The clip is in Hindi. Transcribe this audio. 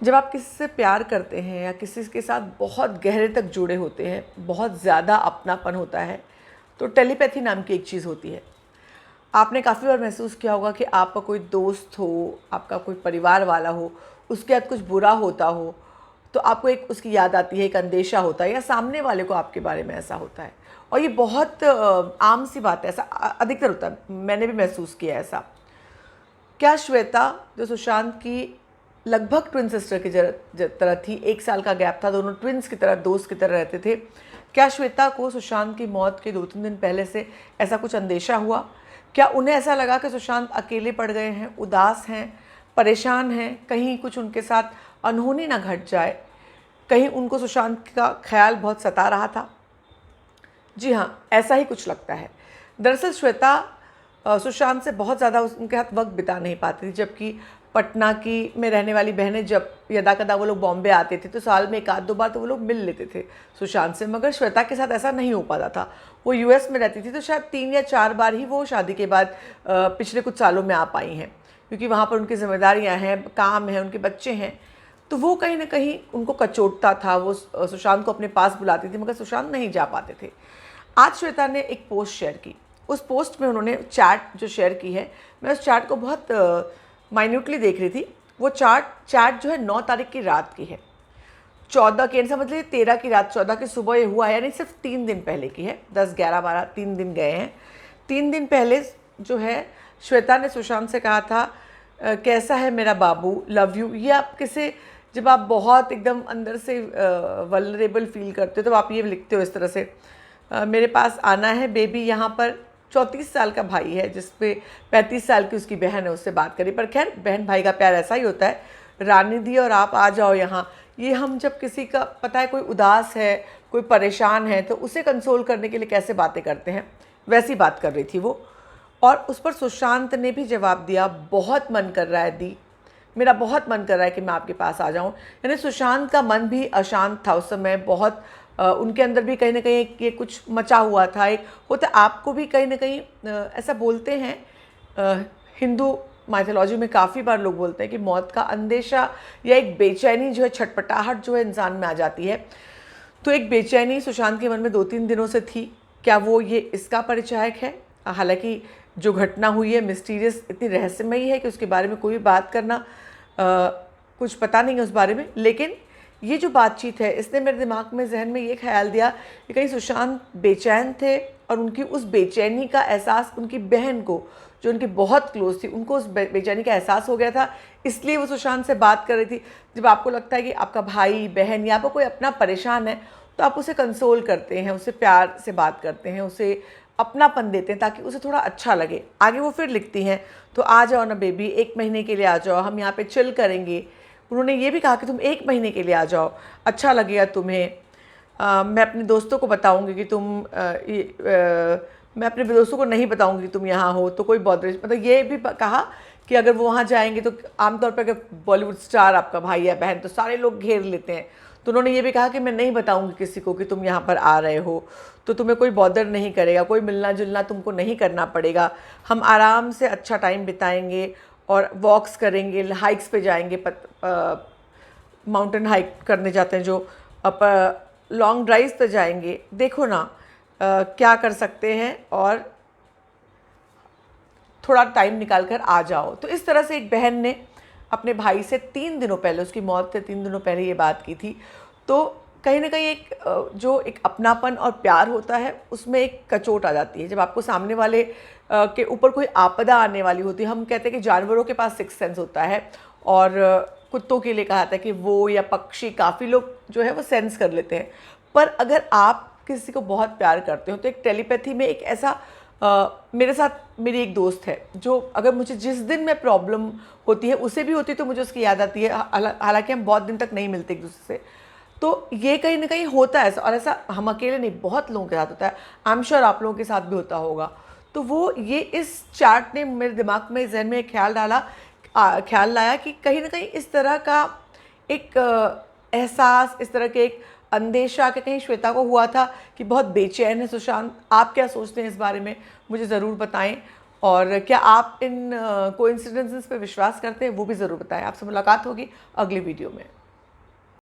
जब आप किसी से प्यार करते हैं या किसी के साथ बहुत गहरे तक जुड़े होते हैं, बहुत ज़्यादा अपनापन होता है, तो टेलीपैथी नाम की एक चीज़ होती है। आपने काफ़ी बार महसूस किया होगा कि आपका कोई दोस्त हो, आपका कोई परिवार वाला हो, उसके साथ कुछ बुरा होता हो, तो आपको एक उसकी याद आती है, एक अंदेशा होता है, या सामने वाले को आपके बारे में ऐसा होता है। और ये बहुत आम सी बात है, ऐसा अधिकतर होता है, मैंने भी महसूस किया है ऐसा। क्या श्वेता, जो सुशांत की लगभग ट्विन सिस्टर की तरह थी, 1 साल का गैप था, दोनों ट्विन्स की तरह, दोस्त की तरह रहते थे, क्या श्वेता को सुशांत की मौत के 2-3 दिन पहले से ऐसा कुछ अंदेशा हुआ? क्या उन्हें ऐसा लगा कि सुशांत अकेले पड़ गए हैं, उदास हैं, परेशान हैं, कहीं कुछ उनके साथ अनहोनी ना घट जाए, कहीं उनको सुशांत का ख्याल बहुत सता रहा था? जी हाँ, ऐसा ही कुछ लगता है। दरअसल श्वेता सुशांत से बहुत ज़्यादा उनके साथ वक्त बिता नहीं पाती थी, जबकि पटना की में रहने वाली बहनें जब यदा-कदा वो लोग बॉम्बे आते थे तो साल में 1-2 बार तो वो लोग मिल लेते थे सुशांत से, मगर श्वेता के साथ ऐसा नहीं हो पाता था। वो यूएस में रहती थी तो शायद 3 या 4 बार ही वो शादी के बाद पिछले कुछ सालों में आ पाई हैं, क्योंकि वहाँ पर उनकी ज़िम्मेदारियाँ हैं, काम है, उनके बच्चे हैं। तो वो कहीं न कहीं उनको कचोटता था, वो सुशांत को अपने पास बुलाती थी, मगर सुशांत नहीं जा पाते थे। आज श्वेता ने एक पोस्ट शेयर की। उस पोस्ट में उन्होंने चैट जो शेयर की है, मैं उस चैट को बहुत माइन्यूटली देख रही थी। वो चैट जो है 9 तारीख की रात की है, 14 की, समझ लीजिए 13 की रात, 14 की सुबह ये हुआ है, यानी सिर्फ 3 दिन पहले की है। 10, 11, 12 3 दिन गए हैं। 3 दिन पहले जो है श्वेता ने सुशांत से कहा था, कैसा है मेरा बाबू, लव यू। ये आप किसे, जब आप बहुत एकदम अंदर से वल्नरेबल फील करते हो तो आप ये लिखते हो इस तरह से, मेरे पास आना है बेबी। यहाँ पर 34 साल का भाई है जिस पे 35 साल की उसकी बहन है, उससे बात करी। पर खैर, बहन भाई का प्यार ऐसा ही होता है। रानी दी और आप आ जाओ यहाँ, ये हम जब किसी का पता है कोई उदास है, कोई परेशान है, तो उसे कंसोल करने के लिए कैसे बातें करते हैं, वैसी बात कर रही थी वो। और उस पर सुशांत ने भी जवाब दिया, बहुत मन कर रहा है दी, मेरा बहुत मन कर रहा है कि मैं आपके पास आ जाऊं। यानी सुशांत का मन भी अशांत था उस समय, बहुत उनके अंदर भी कहीं ना कहीं ये कुछ मचा हुआ था। एक होता, आपको भी कहीं ना कहीं ऐसा बोलते हैं, हिंदू माइथोलॉजी में काफ़ी बार लोग बोलते हैं कि मौत का अंदेशा या एक बेचैनी जो है, छटपटाहट जो है इंसान में आ जाती है। तो एक बेचैनी सुशांत के मन में 2-3 दिनों से थी। क्या वो ये इसका परिचायक है? हालांकि जो घटना हुई है मिस्टीरियस, इतनी रहस्यमयी है कि उसके बारे में कोई भी बात करना कुछ पता नहीं है उस बारे में। लेकिन ये जो बातचीत है, इसने मेरे दिमाग में, जहन में ये ख्याल दिया कि कहीं सुशांत बेचैन थे और उनकी उस बेचैनी का एहसास उनकी बहन को, जो उनकी बहुत क्लोज थी, उनको उस बेचैनी का एहसास हो गया था, इसलिए वो सुशांत से बात कर रही थी। जब आपको लगता है कि आपका भाई बहन या आपको कोई अपना परेशान है, तो आप उसे कंसोल करते हैं, उसे प्यार से बात करते हैं, उसे अपनापन देते हैं ताकि उसे थोड़ा अच्छा लगे। आगे वो फिर लिखती हैं, तो आ जाओ ना बेबी, 1 महीने के लिए आ जाओ, हम यहाँ पे चिल करेंगे। उन्होंने ये भी कहा कि तुम 1 महीने के लिए आ जाओ, अच्छा लगेगा तुम्हें। मैं अपने दोस्तों को बताऊंगी कि मैं अपने दोस्तों को नहीं बताऊंगी कि तुम यहाँ हो, तो कोई बॉदर, मतलब ये भी कहा कि अगर वो वहाँ जाएंगे तो आमतौर पर अगर बॉलीवुड स्टार आपका भाई या बहन, तो सारे लोग घेर लेते हैं। तो उन्होंने ये भी कहा कि मैं नहीं बताऊंगी किसी को कि तुम यहाँ पर आ रहे हो, तो तुम्हें कोई बॉदर नहीं करेगा, कोई मिलना जुलना तुमको नहीं करना पड़ेगा, हम आराम से अच्छा टाइम बिताएंगे और वॉक्स करेंगे, हाइक्स पे जाएंगे, माउंटेन हाइक करने जाते हैं जो, लॉन्ग ड्राइव्स पे जाएंगे, देखो ना क्या कर सकते हैं, और थोड़ा टाइम निकाल कर आ जाओ। तो इस तरह से एक बहन ने अपने भाई से 3 दिनों पहले, उसकी मौत से 3 दिनों पहले ये बात की थी। तो कहीं ना कहीं जो एक अपनापन और प्यार होता है, उसमें एक कचोट आ जाती है जब आपको सामने वाले के ऊपर कोई आपदा आने वाली होती है। हम कहते हैं कि जानवरों के पास 6th सेंस होता है, और कुत्तों के लिए कहा था कि वो, या पक्षी, काफ़ी लोग जो है वो सेंस कर लेते हैं। पर अगर आप किसी को बहुत प्यार करते हो, तो एक टेलीपैथी में एक ऐसा, मेरे साथ मेरी एक दोस्त है जो, अगर मुझे जिस दिन में प्रॉब्लम होती है, उसे भी होती है तो मुझे उसकी याद आती है, हालांकि हम बहुत दिन तक नहीं मिलते एक दूसरे से। तो ये कहीं ना कहीं होता है ऐसा, और ऐसा हम अकेले नहीं, बहुत लोगों के साथ होता है। आई एम श्योर आप लोगों के साथ भी होता होगा। तो वो ये इस चार्ट ने मेरे दिमाग में, जहन में एक ख्याल लाया कि कहीं ना कहीं इस तरह का एक एहसास, इस तरह के एक अंदेशा कि कहीं श्वेता को हुआ था कि बहुत बेचैन है सुशांत। आप क्या सोचते हैं इस बारे में, मुझे ज़रूर बताएं। और क्या आप इन कोइंसिडेंसेस पे विश्वास करते हैं, वो भी ज़रूर बताएं। आपसे मुलाकात होगी अगली वीडियो में।